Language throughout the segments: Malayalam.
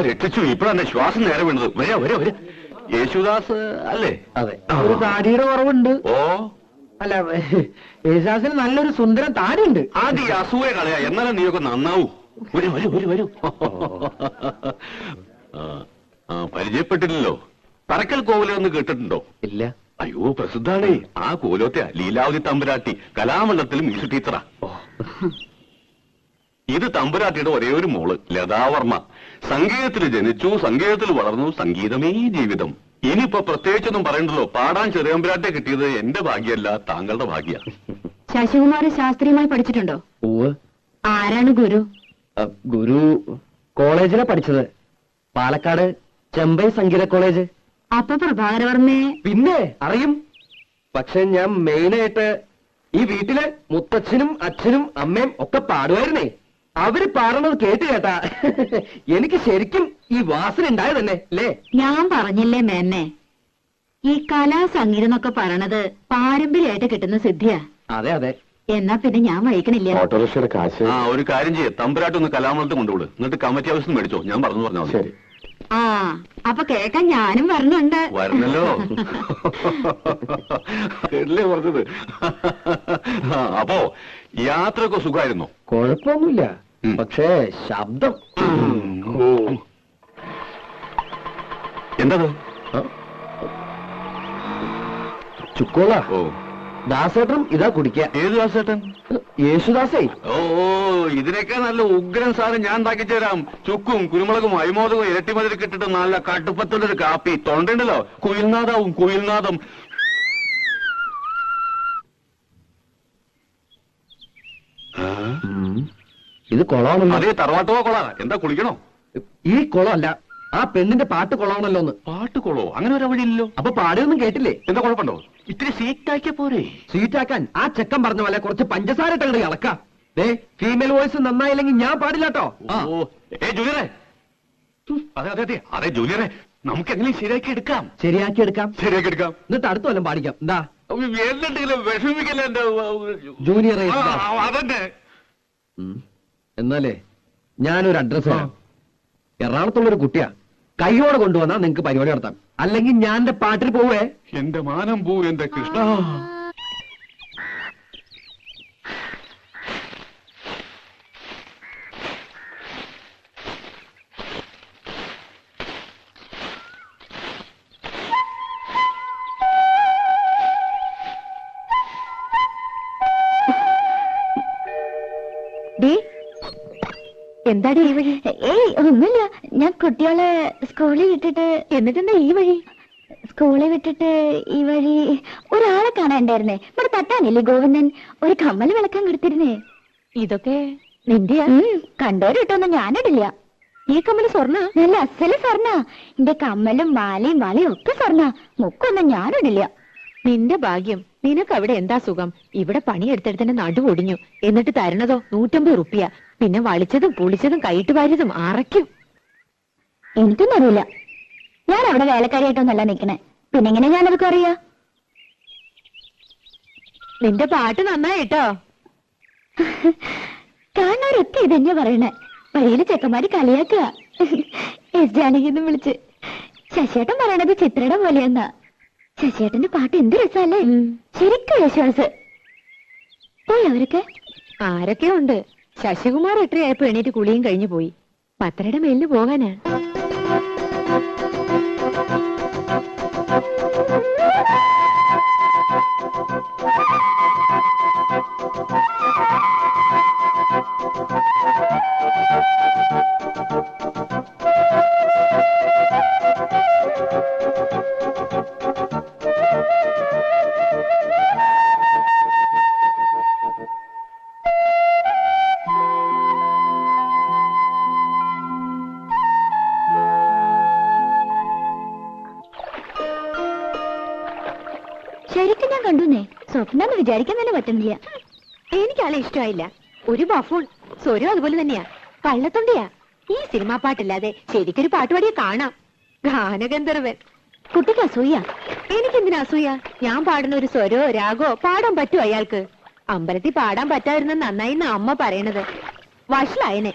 രക്ഷിച്ചു. ഇപ്പഴാണ് ശ്വാസം നേരെ വീണത്. വരാ വരാ വരാ. യേശുദാസ് അല്ലേ? അതെ. ഒരു താടിയുടെ കുറവുണ്ട്. ഓ അല്ല, യേശുദാസിന് നല്ലൊരു സുന്ദരം താടിയുണ്ട്. ആദ്യം ഈ അസൂയ കളയാ, എന്നാലും നീയൊക്കെ നന്നാവൂ. വരൂ വരൂ വരൂ വരൂ. പരിചയപ്പെട്ടില്ലല്ലോ. തറക്കൽ കോവിലെന്ന് കേട്ടിട്ടുണ്ടോ? ഇല്ല. അയ്യോ, പ്രസിദ്ധാണേ. ആ കോലോത്തെ ലീലാവതി തമ്പുരാട്ടി കലാമണ്ഡലത്തിലും മ്യൂസിക് ടീച്ചറാ. ഇത് തമ്പുരാട്ടിയുടെ ഒരേ ഒരു മോള് ലതാവർമ്മ. സംഗീതത്തിൽ ജനിച്ചു, സംഗീതത്തിൽ വളർന്നു, സംഗീതമേ ജീവിതം. ഇനിയിപ്പോ പ്രത്യേകിച്ചൊന്നും പറയണ്ടല്ലോ. പാടാൻ ചെറിയമ്പുരാട്ടെ കിട്ടിയത് എന്റെ ഭാഗ്യമല്ല, താങ്കളുടെ ഭാഗ്യ. ശശികുമാർ ശാസ്ത്രീയമായി പഠിച്ചിട്ടുണ്ടോ? ആരാണ് ഗുരു? ഗുരു കോളേജിലാ പഠിച്ചത്. പാലക്കാട് ചെമ്പൈ സംഗീത കോളേജ്. അപ്പൊ പ്രഭാകരവർമ്മയെ പിന്നെ അറിയും. പക്ഷെ ഞാൻ മെയിനായിട്ട് ഈ വീട്ടില് മുത്തച്ഛനും അച്ഛനും അമ്മയും ഒക്കെ പാടുമായിരുന്നേ. അവര് പാടുന്നത് കേട്ട് കേട്ടാ എനിക്ക് ശരിക്കും ഈ വാസന ഉണ്ടായത് തന്നെ അല്ലേ? ഞാൻ പറഞ്ഞില്ലേ മേന്നെ, ഈ കലാ സംഗീതം എന്നൊക്കെ പറയണത് പാരമ്പര്യമായിട്ട് കിട്ടുന്ന സിദ്ധിയാ. അതെ അതെ. എന്നാ പിന്നെ ഞാൻ വഹിക്കണില്ല. ഓട്ടോറിക്ഷയുടെ കാശ്. ഒരു കാര്യം ചെയ്യേ, തമ്പുരാട്ടൊന്ന് കലാമണ്ഡലത്തിൽ കൊണ്ടുവിട്. എന്നിട്ട് കമ്മിറ്റി ഹൗസിൽ മേടിച്ചോ. ഞാൻ പറഞ്ഞാൽ ശരി. ആ, അപ്പൊ കേക്കാൻ ഞാനും വരണുണ്ട്. വരണല്ലോ. എല്ലേ പറഞ്ഞത്. അപ്പോ യാത്രയൊക്കെ സുഖമായിരുന്നോ? കുഴപ്പമൊന്നുമില്ല. പക്ഷേ ശബ്ദം. എന്തത്? ചുക്കോള. ഓ, ദാസേട്ടനും ഇതാ കുടിക്കുക. ഏത് ദാസേട്ടൻ? യേശുദാസേ. ഓ, ഇതിനൊക്കെ നല്ല ഉഗ്രൻ സാധനം ഞാൻ ഉണ്ടാക്കി തരാം. ചുക്കും കുരുമുളകും അരിമോദകവും ഇരട്ടിമതിരക്ക് ഇട്ടിട്ട് നല്ല കടുപ്പത്തുള്ളൊരു കാപ്പി. തൊണ്ടുണ്ടല്ലോ, കുയിൽനാദാവും കുയിൽനാദം. ഇത് കൊളമാണല്ലോ. അതേ, തറവാട്ടോ കൊള. എന്താ കുളിക്കണോ? ഈ കുളമല്ല, ആ പെണ്ണിന്റെ പാട്ട് കൊള്ളാണല്ലോന്ന്. പാട്ട് കൊളോ? അങ്ങനെ ഒരു വഴിയില്ലല്ലോ. അപ്പൊ പാടിയൊന്നും കേട്ടില്ലേ? എന്താ കുഴപ്പമുണ്ടോ? ഇത്തിരി സീറ്റാക്കിയ പോരെ? സ്വീറ്റാക്കാൻ ആ ചെക്കൻ പറഞ്ഞ പോലെ കുറച്ച് പഞ്ചസാര ഇട്ടങ്ങട് ഇളക്കാം. ഫീമെയിൽ വോയിസ് നന്നായില്ലെങ്കിൽ ഞാൻ പാടില്ലാട്ടോ. ജൂലിയറെ. അതെ അതെ അതെ അതെ ജൂലിയറെ, നമുക്ക് എങ്ങനെയും ശരിയാക്കി എടുക്കാം. ശരിയാക്കി എടുക്കാം. എന്നിട്ട് അടുത്ത കൊല്ലം പാടിക്കാം. എന്താ എന്തെങ്കിലും വിഷമിക്കല്ലേ എന്റെ ജൂനിയർ? അതന്നെ. എന്നാലേ ഞാനൊരു അഡ്രസ് തരാം. എറണാകുളത്തുള്ളൊരു കുട്ടിയാ. കൈയോടെ കൊണ്ടുവന്നാ നിങ്ങക്ക് പരിപാടി നടത്താം. അല്ലെങ്കിൽ ഞാൻ എന്റെ പാട്ടിൽ പോവേ. എന്റെ മാനം പൂ എന്റെ കൃഷ്ണ. എന്താടി ഈ വഴി? ഏയ് ഒന്നുമില്ല, ഞാൻ കുട്ടികളെ സ്കൂളിൽ വിട്ടിട്ട്. എന്നിട്ടെന്താ ഈ വഴി? സ്കൂളിൽ വിട്ടിട്ട് ഈ വഴി ഒരാളെ കാണാണ്ടായിരുന്നേ. ഇവിടെ തട്ടാനില്ലേ ഗോവിന്ദൻ, ഒരു കമ്മല് വിളക്കാൻ കൊടുത്തിരുന്നേ. ഇതൊക്കെ നിന്റെ കണ്ടോര് കിട്ടൊന്നും ഞാനിടില്ല. ഈ കമ്മല് സ്വർണ്ണ? നല്ല അസല് സ്വർണ്ണ. എന്റെ കമ്മലും മാലയും വളയും ഒക്കെ സ്വർണ്ണ. മുക്കൊന്നും ഞാനിടില്ല. നിന്റെ ഭാഗ്യം. നിനക്ക് അവിടെ എന്താ സുഖം? ഇവിടെ പണിയെടുത്തെടുത്തിന്റെ നടുവൊടിഞ്ഞു. എന്നിട്ട് തരണതോ 150 റുപ്യ. പിന്നെ വളിച്ചതും പുളിച്ചതും കൈയിട്ട് വാരിയതും അറയ്ക്കും. എനിക്കൊന്നും അറിയില്ല. ഞാൻ അവിടെ വേലക്കാരിയായിട്ടൊന്നല്ല നിക്കണേ. പിന്നെങ്ങനെ ഞാനതൊക്കെ അറിയാ? നിന്റെ പാട്ട് നന്നായിട്ടോ. കാണാറൊക്കെ ഇതന്നെ പറയണേ. വഴിയില് ചെക്കന്മാര് കളിയാക്കുക. എസ് ജാനകിന്ന് വിളിച്ച്. ശശിയേട്ടൻ പറയണത് ചിത്രയുടെ പോലെയെന്നാ. ശശിയേട്ടന്റെ പാട്ട് എന്ത് രസല്ലേ. ശരിക്കും വിശ്വാസ്. പോയി അവരൊക്കെ? ആരൊക്കെ ഉണ്ട്. ശശികുമാർ എട്ടരയായപ്പോ എണീറ്റ് കുളിയും കഴിഞ്ഞു പോയി. 10:30 മേലിന് പോകാനാ. ശരിക്കും ഞാൻ കണ്ടുന്നേ. സ്വപ്നം വിചാരിക്കാൻ തന്നെ പറ്റുന്നില്ല. എനിക്കാളെ ഇഷ്ടമായില്ല. ഒരു ബഫൂൺ. സ്വരം അതുപോലെ തന്നെയാ. കള്ളത്തൊണ്ടിയാ. ഈ സിനിമാ പാട്ടില്ലാതെ ശരിക്കൊരു പാട്ടുപാടിയെ കാണാം. ഗാനഗന്ധർവൻ. കുട്ടിക്ക് അസൂയ. എനിക്കെന്തിനാ അസൂയ? ഞാൻ പാടുന്ന ഒരു സ്വരോ രാഗോ പാടാൻ പറ്റുമോ അയാൾക്ക്? അമ്പലത്തിൽ പാടാൻ പറ്റാതിരുന്ന നന്നായിന്ന് അമ്മ പറയണത്. വഷളായനെ.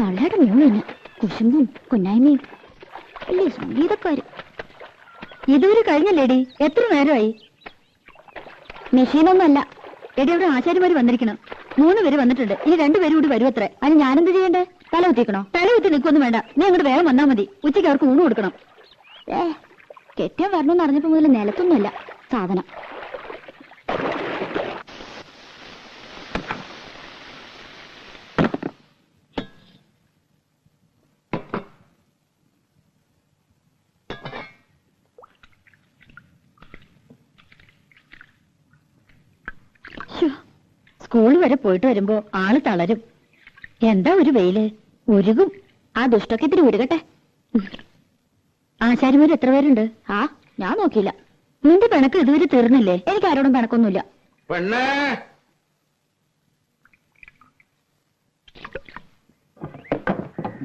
തള്ളയുടെ മോളിന് കുശുമ്പും കുന്നായ്മയും അല്ലേ സംഗീതക്കാര്. ഇതുവരെ കഴിഞ്ഞല്ലേടി? എത്ര നേരമായി? മെഷീനൊന്നുമല്ല എടി, അവിടെ ആശാരിമാര് വന്നിരിക്കണം. 3 പേര് വന്നിട്ടുണ്ട്. ഇനി 2 പേരും കൂടി വരും അത്രേ. അതിന് ഞാനെന്ത് ചെയ്യണ്ടേ? തല കുത്തിക്കണോ? തല കുത്തി നിൽക്കൊന്നും വേണ്ട. നീ അങ്ങോട്ട് വേഗം വന്നാൽ മതി. ഉച്ചയ്ക്ക് അവർക്ക് ഊണ് കൊടുക്കണം. കെട്ടിയാൻ വരണമെന്ന് അറിഞ്ഞപ്പോ മുതൽ നിലത്തൊന്നുമല്ല സാധനം. സ്കൂൾ വരെ പോയിട്ട് വരുമ്പോ ആള് തളരും. എന്താ ഒരു വെയില്, ഉരുകും. ആ ദുഷ്ടൊക്കെ ഇത്തിരി ഉരുകട്ടെ. ആശാരിമാര് എത്ര പേരുണ്ട്? ആ ഞാൻ നോക്കിയില്ല. നിന്റെ പിണക്ക് ഇതുവരെ തീർന്നില്ലേ? എനിക്ക് ആരോടും പിണക്കൊന്നുമില്ല. പെണ്ണേ,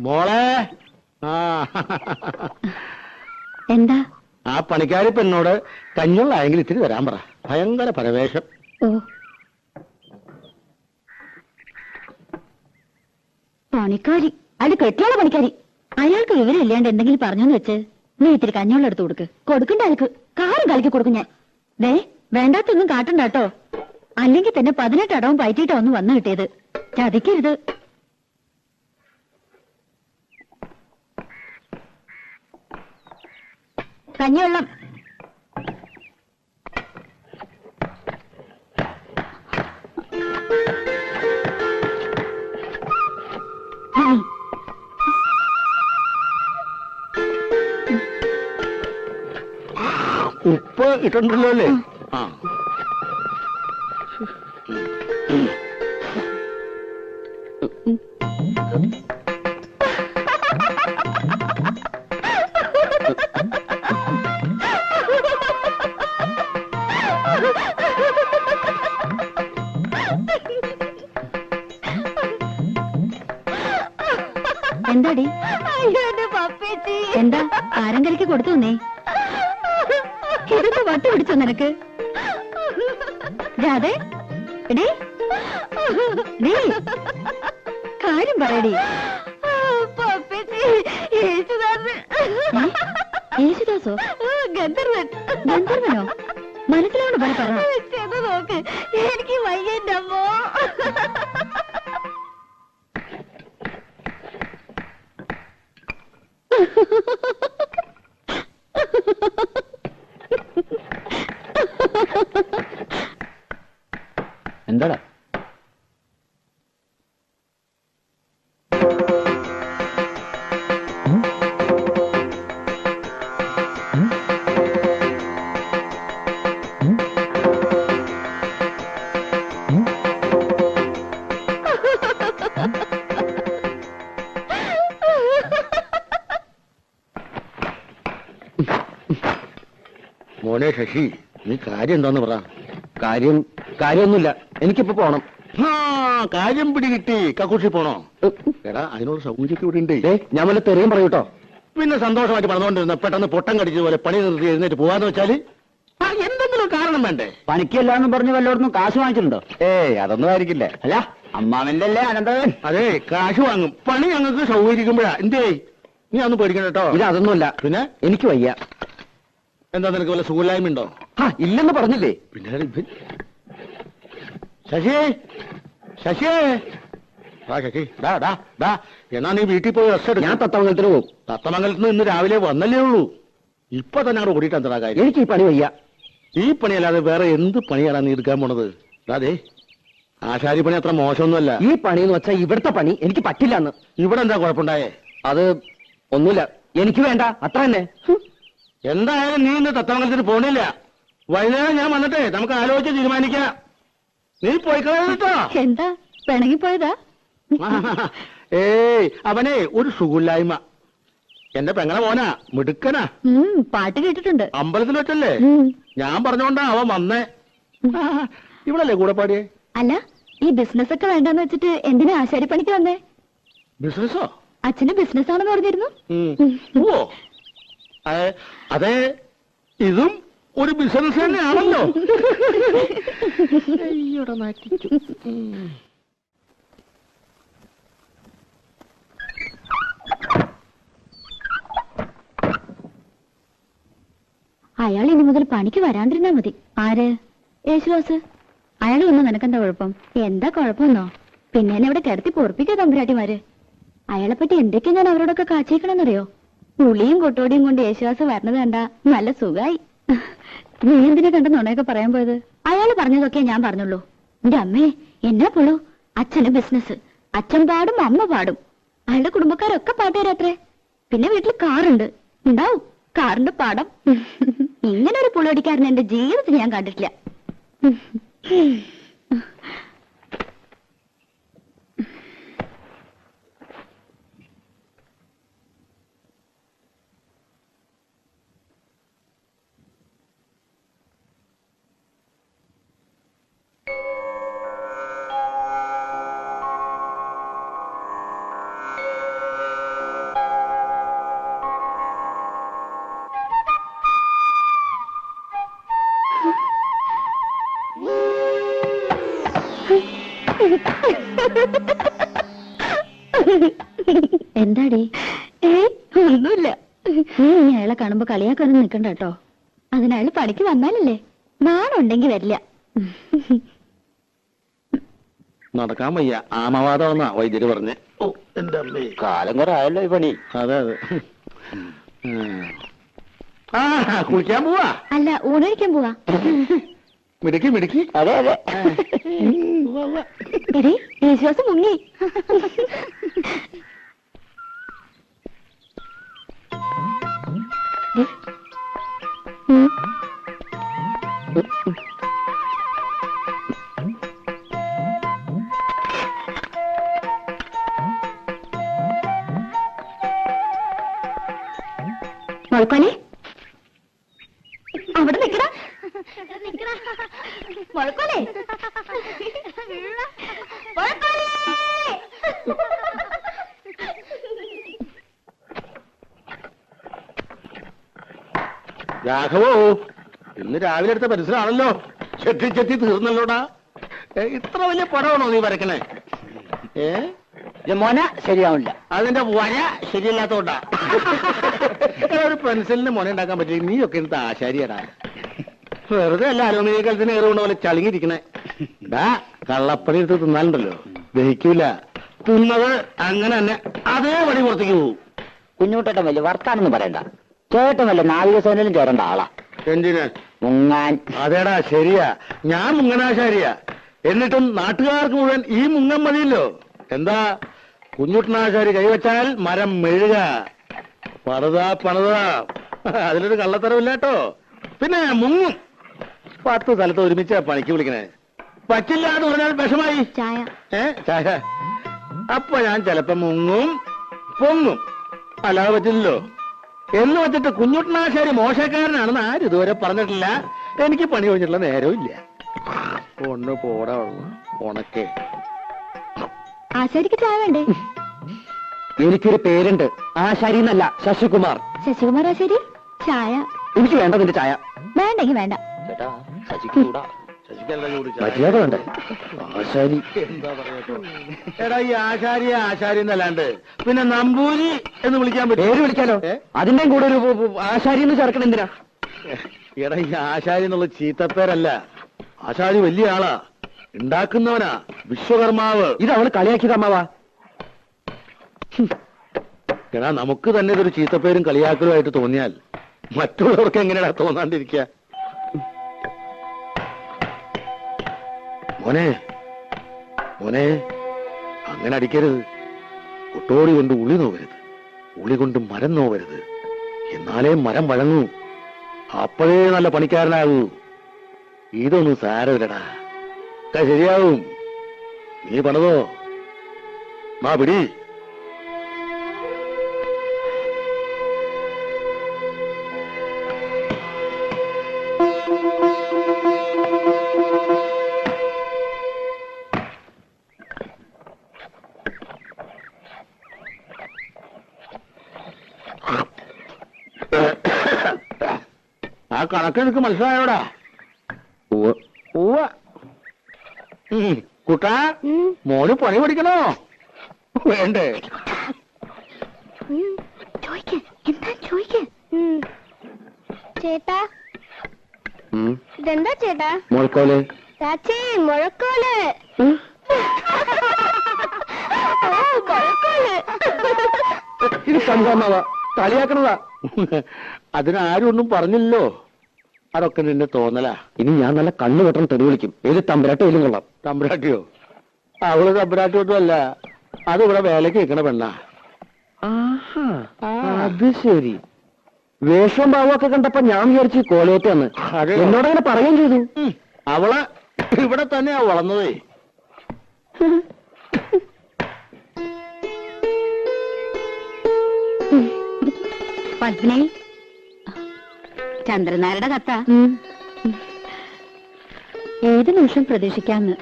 മോളെ. എന്താ? ആ പണിക്കാരി പെണ്ണോട് കഞ്ഞുള്ളായെങ്കിൽ ഇത്തിരി വരാൻ പറ. ഭയങ്കര പരവേശം. ഓ, പണിക്കാരി? അത് കെട്ടിയുള്ള പണിക്കാരി. അയാൾക്ക് വിവരം ഇല്ലാണ്ട് എന്തെങ്കിലും പറഞ്ഞെന്ന് വെച്ച് നീ ഇത്തിരി കഞ്ഞോളം എടുത്ത് കൊടുക്കണ്ട. അയാൾക്ക് കാറും കളിക്ക് കൊടുക്കും ഞാൻ. ദേ, വേണ്ടാത്തൊന്നും കാട്ടണ്ട കേട്ടോ. അല്ലെങ്കിൽ തന്നെ 18 അടവും പയറ്റിയിട്ടാ ഒന്ന് വന്നു കിട്ടിയത്. ചതിക്കരുത്. കഞ്ഞിവെള്ളം. ഉപ്പ് ഇട്ടുണ്ടല്ലോ അല്ലേ? ആ, എന്താടി? എന്താ ആരം കളിക്ക് കൊടുത്തു നീ? ഇതൊക്കെ വട്ട് പിടിച്ചോ നിനക്ക്? രാധേ, എടീ, കാര്യം പറയടി. യേശുദാസോ? ഗന്ധർവനോ? മനസ്സിലോട് പറ. നോക്ക്, എനിക്ക് വയ്യന്റെ അമ്മോ. എന്താടാ? മോനെ ശശി, നീ കാര്യം എന്താന്ന് പറ. കാര്യമൊന്നുമില്ല. എനിക്കിപ്പോ പോണം. കാര്യം പിടികിട്ടി. കക്കൂഷി പോണോ? എടാ, അതിനുള്ള സൗകര്യമൊക്കെ ഇവിടെ ഉണ്ട്. ഞാൻ വല്ല തെറിയും പറയൂട്ടോ. പിന്നെ സന്തോഷമായിട്ട് പറഞ്ഞുകൊണ്ടിരുന്ന പെട്ടെന്ന് പൊട്ടം കടിച്ചതുപോലെ പണി നിർത്തി എഴുന്നേറ്റ് പോവാന്ന് വെച്ചാല് എന്തെങ്കിലും കാരണം വേണ്ടേ? പണിക്കല്ലാന്ന് പറഞ്ഞ് വല്ലയിടത്തും കാശ് വാങ്ങിച്ചിട്ടുണ്ടോ? അതൊന്നും ആയിരിക്കില്ല. അല്ല, അമ്മാവന്റെ അല്ലേ അനന്തവൻ? അതെ, കാശ് വാങ്ങും. പണി ഞങ്ങൾക്ക് സൗകര്യക്കുമ്പോഴാ. എന്തേ, നീ അതൊന്നും പേടിക്കണം കേട്ടോ. ഇത് അതൊന്നുമല്ല. പിന്നെ എനിക്ക് വയ്യ. എന്താ, നിനക്ക് വല്ല സുഖമില്ലായ്മ ഉണ്ടോ? ഇല്ലെന്ന് പറഞ്ഞില്ലേ? പിന്നെ ശശി, ശശി, ശശി, എന്നാ നീ വീട്ടിൽ പോയി റെസ്റ്റ് എടുക്കും. ഞാൻ തത്തമംഗലത്തിന് പോകും. തത്തമംഗലത്ത് നിന്ന് ഇന്ന് രാവിലെ വന്നല്ലേ ഉള്ളൂ. ഇപ്പൊ തന്നെ അങ്ങോട്ട് ഓടിയിട്ട് എന്താ കാര്യം? എനിക്ക് ഈ പണി വയ്യ. ഈ പണിയല്ലാതെ വേറെ എന്ത് പണിയാണ് നീ എടുക്കാൻ പോണത്? അതെ, ആശാരി പണി അത്ര മോശമൊന്നുമല്ല. ഈ പണി എന്ന് വെച്ചാൽ ഇവിടുത്തെ പണി എനിക്ക് പറ്റില്ലെന്ന്. ഇവിടെ എന്താ കുഴപ്പമുണ്ടായേ? അത് ഒന്നുമില്ല, എനിക്ക് വേണ്ട, അത്ര തന്നെ. എന്തായാലും നീ ഇന്ന് തത്തമംഗലത്തിന് പോണില്ല. വൈകുന്നേരം ഞാൻ വന്നിട്ടേ നമുക്ക് ആലോചിച്ച് തീരുമാനിക്കാം. നീ പോയിക്കളോ. എന്താ പിണങ്ങിപ്പോയതാ? ഏയ്, അവനെ ഒരു സുഖമില്ലായ്മ. എന്റെ പെങ്ങളെ മോനാ, മിടുക്കനാ. പാട്ട് കേട്ടിട്ടുണ്ട്. അമ്പലത്തിൽ വെച്ചല്ലേ? ഞാൻ പറഞ്ഞോണ്ടാ അവൻ വന്നേ. ഇവിടല്ലേ കൂടെ പാടിയേ? അല്ല, ഈ ബിസിനസ് ഒക്കെ വേണ്ടെന്ന് വെച്ചിട്ട് എന്തിനാ ആശാരിപ്പണിക്ക് വന്നേ? ബിസിനസ്സോ? അച്ഛന് ബിസിനസ് ആണെന്ന് പറഞ്ഞിരുന്നു. ഓ, അതെ, ഇതും ഒരു ബിസിനസ് തന്നെയാണല്ലോ. അയാൾ ഇനി മുതൽ പണിക്ക് വരാണ്ടിരുന്നാ മതി. ആര്? യേശുദാസ്. അയാൾ വന്ന് നിനക്കെന്താ കുഴപ്പം? എന്താ കുഴപ്പമെന്നോ? പിന്നെ എന്നെ ഇവിടെ കിടത്തി പൊറപ്പിക്കാ തമ്പുരാട്ടിമാര്. അയാളെപ്പറ്റി എന്തൊക്കെയാ ഞാൻ അവരോടൊക്കെ കാച്ചിക്കണമെന്നറിയോ? പുളിയും കൊട്ടോടിയും കൊണ്ട് യേശുദാസ് വരണത് കണ്ടാ നല്ല സുഖായി. നീ എന്തിനെ കണ്ട നുണയൊക്കെ പറയാൻ പോയത്? അയാൾ പറഞ്ഞതൊക്കെ ഞാൻ പറഞ്ഞുള്ളൂ. എന്റെ അമ്മേ, എന്നാ പുള്ളു. അച്ഛന് ബിസിനസ്, അച്ഛൻ പാടും അമ്മ പാടും. അയാളുടെ കുടുംബക്കാരൊക്കെ പാട്ടുകാരത്രേ. പിന്നെ വീട്ടിൽ കാറുണ്ട്, ഉണ്ടാവും കാറിന്റെ പാടം. ഇങ്ങനെ ഒരു പുളിയടിക്കാരൻ എന്റെ ജീവിതത്തിൽ ഞാൻ കണ്ടിട്ടില്ല. എന്താടി? ഒന്നുമില്ല. നീ അയാളെ കാണുമ്പോ കളിയാക്കാനും നിക്കണ്ട കേട്ടോ. അതിനയാൾ പണിക്ക് വന്നാലല്ലേ. നാളുണ്ടെങ്കി വരില്ല. നടക്കാൻ വയ്യ, ആമവാദമെന്നാ വൈദ്യര് പറഞ്ഞേ. ഓ എന്റെ അമ്മേ, കാലം കുറെ ആയല്ലോ ഈ പണി. അതെ അതെ. ആ കുളിക്കാൻ പോവാ? അല്ല, ഊണഴിക്കാൻ പോവാ. മിടുക്കി മിടുക്കി. അതെ അതെ. എടി, യേശുദാസ് മുങ്ങി. മുഴക്കോലെ അവിടെ നിക്കട. മുഴക്കോലെ രാഘവോ, ഇന്ന് രാവിലെ എടുത്ത പരിസരമാണല്ലോ. ചെത്തി ചെത്തി തീർന്നല്ലോടാ. ഇത്ര വലിയ പടമാണോ നീ വരക്കണേ? മോന ശരിയാവില്ല. അതിന്റെ വര ശരിയല്ലാത്തോണ്ടാ. ഒരു പെൻസിലിന് മുന ഉണ്ടാക്കാൻ പറ്റില്ല. നീയൊക്കെ എടുത്ത ആശാരിയടാ. വെറുതെ അല്ല അലുമിനിയ കലത്തിന് ഏറുകൊണ്ട് പോലെ ചളിങ്ങിരിക്കണേ. കള്ളപ്പണി എടുത്ത് തിന്നാലുണ്ടല്ലോ, ദഹിക്കൂല. തിന്നത് അങ്ങനെ തന്നെ അതേ പണി പുറത്തേക്ക് പോകും. കുഞ്ഞുട്ടേട്ടൻ വലിയ വർത്താനൊന്നും പറയണ്ട. ചേട്ടൻ വല്ല നാവികസേനയിലും ചേരേണ്ട ആളാ. എന്തിന്? മുങ്ങാൻ. അതേടാ ശരിയാ, ഞാൻ മുങ്ങനാശാരിയാ. എന്നിട്ടും നാട്ടുകാർക്ക് മുഴുവൻ ഈ മുങ്ങൻ മതിയല്ലോ. എന്താ കുഞ്ഞുട്ടനാശാരി കൈവച്ചാൽ മരം മെഴുക. പണിതാ അതിലൊരു കള്ളത്തരമില്ലാട്ടോ. പിന്നെ മുങ്ങും. 10 സ്ഥലത്ത് ഒരുമിച്ച് പണിക്ക് വിളിക്കണേ. പറ്റില്ല എന്ന് പറഞ്ഞാൽ വിഷമായി. ചായ. ചായ. അപ്പൊ ഞാൻ ചിലപ്പോ മുങ്ങും പൊങ്ങും. അല്ലാതെ പറ്റില്ലല്ലോ. എന്ന് വെച്ചിട്ട് കുഞ്ഞുട്ടനാശാരി മോശക്കാരനാണെന്ന് ആരും ഇതുവരെ പറഞ്ഞിട്ടില്ല. എനിക്ക് പണി കഴിഞ്ഞിട്ടുള്ള നേരവും ഇല്ല. ഒന്ന് പോടാ ഉണക്കേ. ആശാരിക്ക് ചായ വേണ്ടേ? എനിക്കൊരു പേരുണ്ട്, ആശാരി എന്നല്ല, ശശികുമാർ. ശശികുമാർ ആശാരി? ചായ എനിക്ക് വേണ്ട നിന്റെ ചായ. വേണ്ടെങ്കി വേണ്ട. മര്യാദ വേണ്ടേ? ആശാരി എന്താ പറയാ? എടാ ഈ ആശാരിയെ ആശാരി എന്നല്ലാണ്ട് പിന്നെ നമ്പൂരി എന്ന് വിളിക്കാൻ പറ്റും? പേര് വിളിക്കാലോ. അതിന്റെ കൂടെ ഒരു ആശാരി എന്ന് ചേർക്കണം എന്തിനാ? എടാ ഈ ആശാരി എന്നുള്ള ചീത്തപ്പേരല്ല. ആശാരി വലിയ ആളാ, ഉണ്ടാക്കുന്നവനാ, വിശ്വകർമാവ്. ഇത് അവള് കളിയാക്കിയത് അമ്മാവാ. എടാ നമുക്ക് തന്നെ ഇതൊരു ചീത്തപ്പേരും കളിയാക്കലുമായിട്ട് തോന്നിയാൽ മറ്റുള്ളവർക്ക് എങ്ങനെയാ തോന്നാണ്ടിരിക്കുക? മോനെ മോനെ, അങ്ങനെ അടിക്കരുത്. ഒട്ടോടി കൊണ്ട് ഉളി നോവരുത്, ഉളി കൊണ്ട് മരം നോവരുത്. എന്നാലേ മരം വഴങ്ങൂ. അപ്പോഴേ നല്ല പണിക്കാരനാകൂ. ഇതൊന്നും സാരമില്ലടാ, ശരിയാവും. നീ പണിതോ. മാ പിടി. ആ കണക്ക് എനിക്ക് മനസ്സിലായോടാ? കുട്ടാ, മോന് പണി പഠിക്കണോ വേണ്ടേ? ചോദിക്ക, എന്താ ചോദിക്ക? ചേട്ടാ ഇതെന്താ ചേട്ടാ? മുഴക്കോല്. ചാച്ചി മുഴക്കോല്. ഇത് സംഭവമാവാ, കളിയാക്കണതാ. അതിനാരും ഒന്നും പറഞ്ഞില്ലല്ലോ. അതൊക്കെ നിന്നെ തോന്നലാ. ഇനി ഞാൻ നല്ല കണ്ണു വെട്ടണം തെറി വിളിക്കും. ഏത് തമ്പുരാട്ടയിലും കൊള്ളാം. തമ്പുരാട്ടിയോ? അവള് തമ്പുരാട്ടിയൊന്നും അല്ല, അതിവിടെ വേലക്ക് നിൽക്കണ പെണ്ണാ. അത് ശരി. വേഷവും ഭാവമൊക്കെ കണ്ടപ്പോ ഞാൻ വിചാരിച്ചു കോലയറ്റാന്ന്. എന്നോടങ്ങനെ പറയുകയും ചെയ്തു. അവള് ഇവിടെ തന്നെയാ വളർന്നതേ. പത്മിനി, ചന്ദ്രനാരുടെ കത്ത ഏത് നിമിഷം പ്രതീക്ഷിക്കാന്ന്.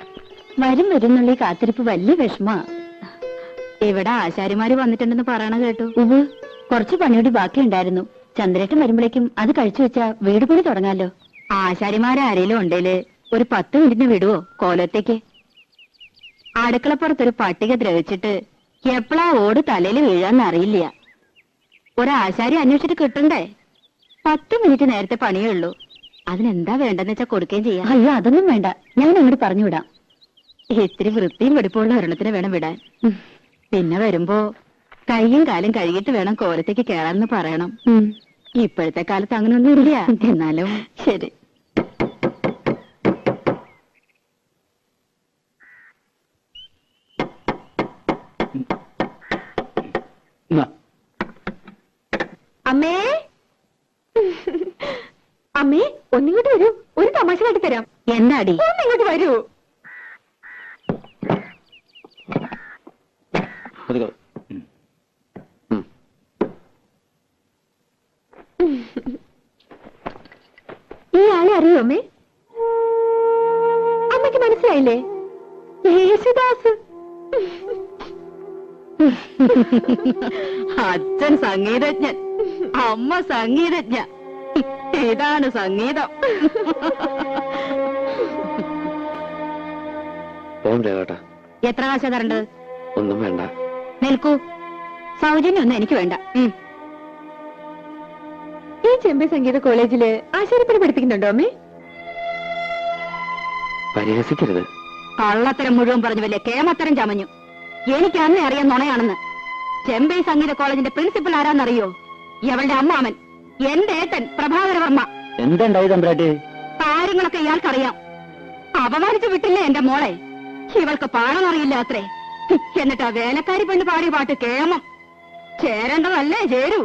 വരും വരുന്നുള്ള ഈ കാത്തിരിപ്പ് വലിയ വിഷമാ. ഇവിടെ ആശാരിമാര് വന്നിട്ടുണ്ടെന്ന് പറയണ കേട്ടു. കുറച്ച് പണിയോടി ബാക്കിയുണ്ടായിരുന്നു. ചന്ദ്രേട്ടൻ വരുമ്പോഴേക്കും അത് കഴിച്ചു വെച്ചാ വീട് പണി തുടങ്ങാലോ. ആശാരിമാരാരേലും ഉണ്ടേല് ഒരു 10 മിനിറ്റിന് വിടുവോ കോലത്തേക്ക്? അടുക്കളപ്പുറത്തൊരു പട്ടിക ദ്രവിച്ചിട്ട് എപ്പോഴാ ഓട് തലയിൽ വീഴാന്നറിയില്ല. ഒരാശാരി അന്വേഷിച്ചിട്ട് കിട്ടണ്ടേ? 10 മിനിറ്റ് നേരത്തെ പണിയേ ഉള്ളൂ. അതിനെന്താ വേണ്ടെന്ന് വെച്ചാ കൊടുക്കുകയും ചെയ്യാം. അയ്യോ, അതൊന്നും വേണ്ട, ഞാൻ അങ്ങോട്ട് പറഞ്ഞുവിടാം. ഇത്തിരി വൃത്തിയും വെടുപ്പുള്ള ഒരെണ്ണത്തിന് വേണം വിടാൻ. പിന്നെ വരുമ്പോ കൈയും കാലും കഴുകിയിട്ട് വേണം കോലത്തേക്ക് കേറാന്ന് പറയണം. ഇപ്പോഴത്തെ കാലത്ത് അങ്ങനെയൊന്നും ഇല്ല. എന്നാലും ശരി. അമ്മേ, അമ്മേ, ഒന്നിങ്ങോട്ട് വരൂ. ഒരു തമാശ കാട്ടി തരാം. എന്താടി? ഒന്നിങ്ങോട്ട് വരൂ. ഈ ആളെ അറിയോ അമ്മേ? അമ്മയ്ക്ക് മനസ്സിലായില്ലേ? യേശുദാസ്. അച്ഛൻ സംഗീതജ്ഞൻ, അമ്മ സംഗീതജ്ഞ. ഇതാണ് സംഗീതം. എത്ര കാശാ തരേണ്ടത്? ഒന്നും വേണ്ട. നിൽക്കൂ. സൗജന്യൊന്നും എനിക്ക് വേണ്ട. ഈ ചെമ്പൈ സംഗീത കോളേജില് ആശാരിപ്പണി പഠിപ്പിക്കുന്നുണ്ടോ അമ്മേ? പരിഹസിക്കരുത്. കള്ളത്തരം മുഴുവൻ പറഞ്ഞു വല്ലേ കേമത്തരം ചമഞ്ഞു. എനിക്ക് അന്നേ അറിയാൻ നുണയാണെന്ന്. ചെമ്പൈ സംഗീത കോളേജിന്റെ പ്രിൻസിപ്പൽ ആരാന്നറിയോ? ഇവളുടെ അമ്മാമൻ, എന്റെ ഏട്ടൻ പ്രഭാകരവർമ്മ. എന്തുണ്ടായി തമ്പ്രാട്ടി? കാര്യങ്ങളൊക്കെ ഇയാൾക്കറിയാം. അപമാനിച്ചു വിട്ടില്ലേ എന്റെ മോളെ? ഇവൾക്ക് പാടാനറിയില്ല അത്രേ. എന്നിട്ട് ആ വേലക്കാരി പെണ്ണ് പാടിയ പാട്ട് കേമം. ചേരേണ്ടതല്ലേ ചേരൂ.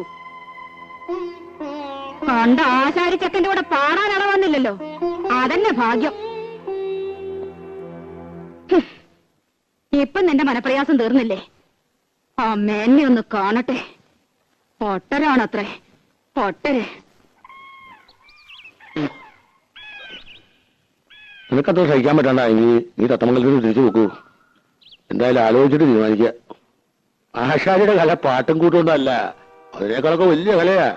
കണ്ട ആശാരി ചെക്കന്റെ കൂടെ പാടാൻ അളവന്നില്ലല്ലോ. അതന്നെ ഭാഗ്യം. ഇപ്പൊ നിന്റെ മനപ്രയാസം തീർന്നില്ലേ? അമ്മേന്നെ ഒന്ന് കാണട്ടെ. പൊട്ടരാണത്രേ, പൊട്ടര്. നിനക്കത്ര സഹിക്കാൻ പറ്റണ്ട. നീ തത്തമംഗലത്തിന് തിരിച്ചു നോക്കൂ. എന്തായാലും ആലോചിച്ചിട്ട് തീരുമാനിക്കുക. ആശാരിയുടെ കല പാട്ടും കൂട്ടുകൊണ്ടല്ല, അതിനേക്കാളൊക്കെ വലിയ കലയാ.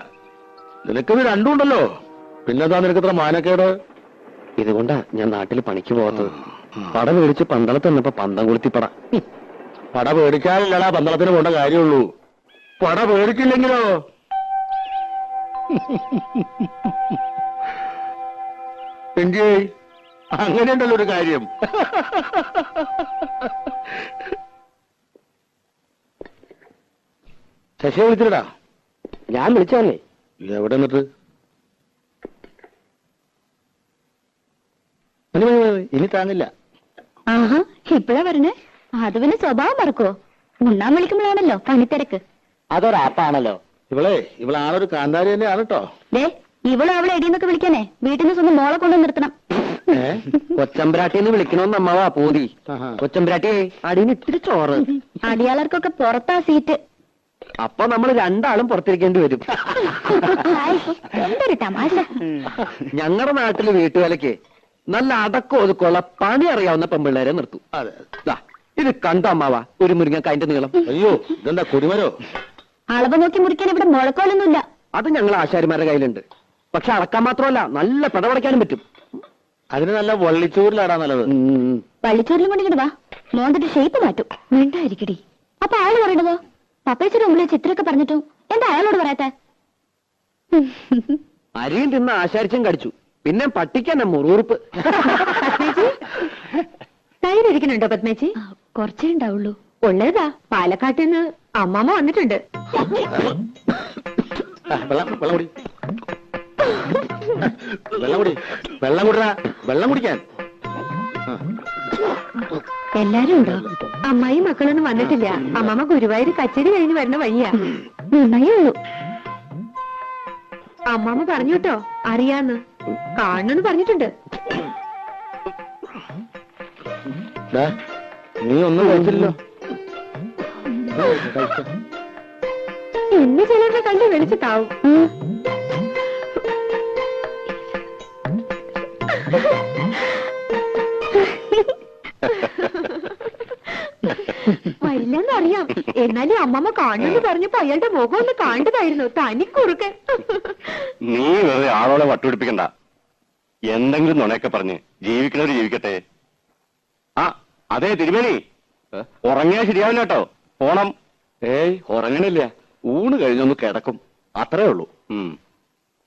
നിനക്കിത് രണ്ടുണ്ടല്ലോ. പിന്നെന്താ നിനക്കത്ര മാനക്കേട്? ഇതുകൊണ്ടാ ഞാൻ നാട്ടിൽ പണിക്ക് പോകാത്തത്. പട മേടിച്ച് പന്തളത്ത് നിന്നപ്പോ പന്തം കൊളുത്തിപ്പട. പട പേടിച്ചാലല്ലടാ പന്തളത്തിന് പോണ്ട കാര്യമുള്ളൂ. പട പേടിച്ചില്ലെങ്കിലോ? എന്റെ അങ്ങനെയുണ്ടല്ലോ ഒരു കാര്യം. ശശിയെ വിളിച്ചിട്ടാ? ഞാൻ വിളിച്ചതല്ലേ. എവിടെ നിന്നിട്ട്? ഇനി താങ്ങില്ല. ആഹാ, ഇപ്പഴാ പറഞ്ഞേ? അത് പിന്നെ സ്വഭാവം മറക്കോ? ഉണ്ണാൻ വിളിക്കുമ്പോഴാണല്ലോ പണിത്തിരക്ക്. അതൊരാപ്പാണല്ലോ. ഇവളാണൊരു കാന്താരി തന്നെയാണ് കേട്ടോ. ദേ, ഇവളും അവളെ എടിയെന്നൊക്കെ വിളിക്കാനേ വീട്ടിൽ നിന്ന് സ്വന്തം മോളെ കൊണ്ടു നിർത്തണം. കൊച്ചമ്പ്രാട്ടിന്ന് വിളിക്കണമെന്ന് അമ്മാവാ പൂതി. കൊച്ചമ്പ്രാട്ടിയെ അടിയിൽ ഇത്തിരി ചോറ്. അടിയാളർക്കൊക്കെ പുറത്താ സീറ്റ്. അപ്പൊ നമ്മൾ രണ്ടാളും പുറത്തിരിക്കേണ്ടി വരും. എന്തൊരു തമാശ. ഞങ്ങളുടെ നാട്ടില് വീട്ടുവേലയ്ക്ക് നല്ല അടക്കം ഒതുക്കമുള്ള പണി അറിയാവുന്ന പെമ്പിള്ളേരെ നിർത്തും. ഇത് കണ്ടോ അമ്മാവാ ഒരു മുരിങ്ങക്കായന്റെ നീളം? അയ്യോ, ഇതെന്താ കൊടിമരോ? അളവ് നോക്കി മുറിക്കാൻ ഇവിടെ മുഴക്കോലൊന്നുമില്ല. അത് ഞങ്ങൾ ആശാരിമാരുടെ കയ്യിലുണ്ട്. പക്ഷെ അളക്കാൻ മാത്രമല്ല, നല്ല പടപടയ്ക്കാനും പറ്റും. അതിന് നല്ല വള്ളിച്ചോറിലാടാ നല്ലത്. വള്ളിച്ചോറിലും കൊണ്ടിങ്ങോട്ട് വാ, മോന്തിട്ട് ഷേപ്പ് മാറ്റും. വേണ്ടായിരിക്കടി. അപ്പൊ അയാൾ പറയണതോ? പപ്പേച്ചിയുടെ മുമ്പിൽ ചിത്രമൊക്കെ പറഞ്ഞിട്ടും എന്താ അയാളോട് പറയാത്ത? അരിയും തിന്ന് ആശാരിച്ചും കടിച്ചു. പിന്നെ പട്ടിക്കന്നെ മുറുറുപ്പ്. തൈരിക്കുന്നുണ്ടോ പത്മേച്ചി? കുറച്ചേ ഉണ്ടാവുള്ളൂ. ഉള്ളതാ, പാലക്കാട്ടിൽ നിന്ന് അമ്മാമ്മ വന്നിട്ടുണ്ട്. വെള്ളം കുടിക്കാൻ. എല്ലാരും ഉണ്ടോ? അമ്മായി മക്കളൊന്നും വന്നിട്ടില്ല. അമ്മാമ്മ ഗുരുവായൂർ കച്ചേരി കഴിഞ്ഞ് വരുന്ന വഴിയാ. നന്നായേ ഉള്ളൂ. അമ്മാമ്മ പറഞ്ഞു കേട്ടോ, അറിയാന്ന് കാണണെന്ന് പറഞ്ഞിട്ടുണ്ട്. നീ ഒന്നും കഴിച്ചില്ലല്ലോ. ഇന്ന് ചിലരുടെ കണ്ട് വിളിച്ചിട്ടാവും. വരില്ലെന്നറിയാം, എന്നാലും അമ്മമ്മ കാണുമെന്ന് പറഞ്ഞപ്പോ അയാളുടെ മുഖം ഒന്ന് കണ്ടതായിരുന്നു. തനിക്കുറുക്കൻ. നീ വെറുതെ ആളോടെ വട്ടുപിടിപ്പിക്കണ്ട. എന്തെങ്കിലും നുണയൊക്കെ പറഞ്ഞ് ജീവിക്കണവര് ജീവിക്കട്ടെ. ആ അതെ തിരുമേനി, ഉറങ്ങിയാൽ ശരിയാവില്ല കേട്ടോ. പോണം. ഏയ് ഉറങ്ങണില്ല, ഊണ് കഴിഞ്ഞൊന്ന് കിടക്കും, അത്രേ ഉള്ളൂ.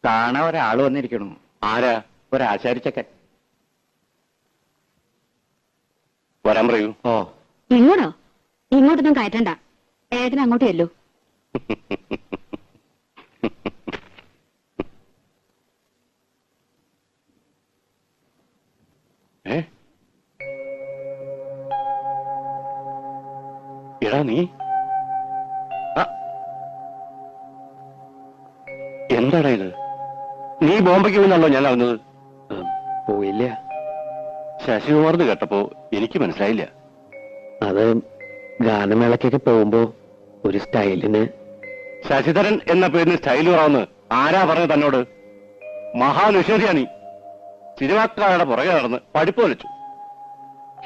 കാണാൻ ഒരാള് വന്നിരിക്കണു. ആരാ? ഒരാശാരിച്ചക്കൻ. വരാൻ പറയൂ. ഓ, ഇങ്ങോട്ടോ? ഇങ്ങോട്ടൊന്നും കയറ്റണ്ട, ഏട്ടൻ അങ്ങോട്ട് ചെല്ലൂ. എടാ നീ എന്താടാ ഇത്? നീ ബോംബെക്ക് പോയിന്നാണല്ലോ ഞാൻ അറിഞ്ഞത്. പോയില്ല. ശശികുമാർന്ന് കേട്ടപ്പോ എനിക്ക് മനസ്സിലായില്ല. അത് ഗാനമേളക്കൊക്കെ പോകുമ്പോ ഒരു സ്റ്റൈലിന്. ശശിധരൻ എന്ന പേരിന് സ്റ്റൈൽ കുറവെന്ന് ആരാ പറഞ്ഞത് തന്നോട്? മഹാനുഷേധിയാ നീ. സിനിമാക്കാരുടെ പുറകെ നടന്ന് പഠിപ്പ് വലിച്ചു.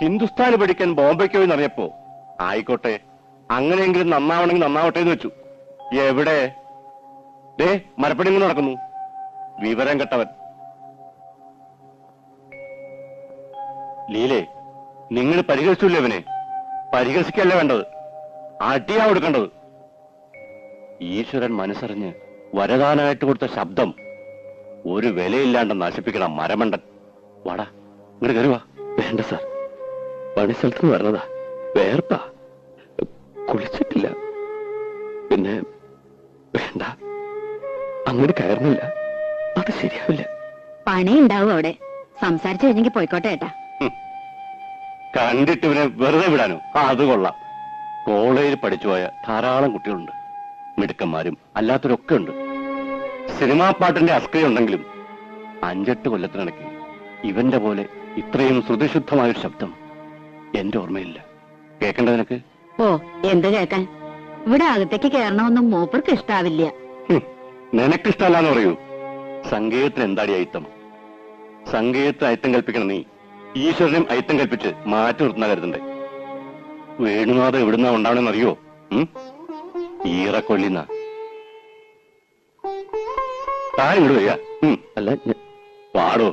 ഹിന്ദുസ്ഥാന് പഠിക്കാൻ ബോംബെക്ക് പോയി എന്നറിയപ്പോ ആയിക്കോട്ടെ, അങ്ങനെയെങ്കിലും നന്നാവണമെങ്കിൽ നന്നാവട്ടെ എന്ന് വെച്ചു. എവിടെ? ദേ മരപ്പണി കൊണ്ട് നടക്കുന്നു. വിവരം കെട്ടവൻ. ലീലേ, നിങ്ങൾ പരിഹസിച്ചില്ലേ അവനെ? പരിഹസിക്കല്ല വേണ്ടത്, അടിയാ കൊടുക്കേണ്ടത്. ഈശ്വരൻ മനസ്സറിഞ്ഞ് വരദാനായിട്ട് കൊടുത്ത ശബ്ദം ഒരു വിലയില്ലാണ്ട് നശിപ്പിക്കണം മരമണ്ടൻ. വാടാ, ഇങ്ങോട്ട് കരുവാ. വേണ്ട സാർ, പണിസ്ഥലത്ത് പറഞ്ഞതാ, വേർപ്പാ, കുളിച്ചിട്ടില്ല. പിന്നെ വേണ്ട, അങ്ങോട്ട് കയറുന്നില്ല, അത് ശരിയാവില്ല. പണി ഉണ്ടാവും അവിടെ. സംസാരിച്ചു കഴിഞ്ഞെങ്കിൽ പോയിക്കോട്ടെ ഏട്ടാ. കണ്ടിട്ട് ഇവനെ വെറുതെ വിടാനോ? അത് കൊള്ളാം. കോളേജിൽ പഠിച്ചുപോയ ധാരാളം കുട്ടികളുണ്ട്, മിടുക്കന്മാരും അല്ലാത്തവരൊക്കെ ഉണ്ട്. സിനിമാ പാട്ടിന്റെ അസ്ക്രിയുണ്ടെങ്കിലും 5-8 കൊല്ലത്തിനിടയ്ക്ക് ഇവന്റെ പോലെ ഇത്രയും ശ്രുതിശുദ്ധമായൊരു ശബ്ദം എന്റെ ഓർമ്മയില്ല. കേൾക്കേണ്ടതിനൊക്കെ. ഓ, എന്ത് കേൾക്കാൻ? ഇവിടെ അകത്തേക്ക് കയറണമെന്നും മൂപ്പർക്ക് ഇഷ്ടാവില്ല. നിനക്കിഷ്ടമല്ലാന്ന് പറയൂ. സംഗീതത്തിന് എന്താടി അയിത്തം? സംഗീതത്തിന് അയിത്തം കൽപ്പിക്കണം നീ. ഈശ്വരനും അയിത്തം കൽപ്പിച്ച് മാറ്റി നിർത്തുന്ന കരുതണ്ടേ? വേണുനാഥം എവിടുന്നാ ഉണ്ടാവണമെന്ന് അറിയോ? ഈറക്കൊള്ളിന്ന താഴെ ഇങ്ങോട്ട് വരിക. അല്ല, പാടോ.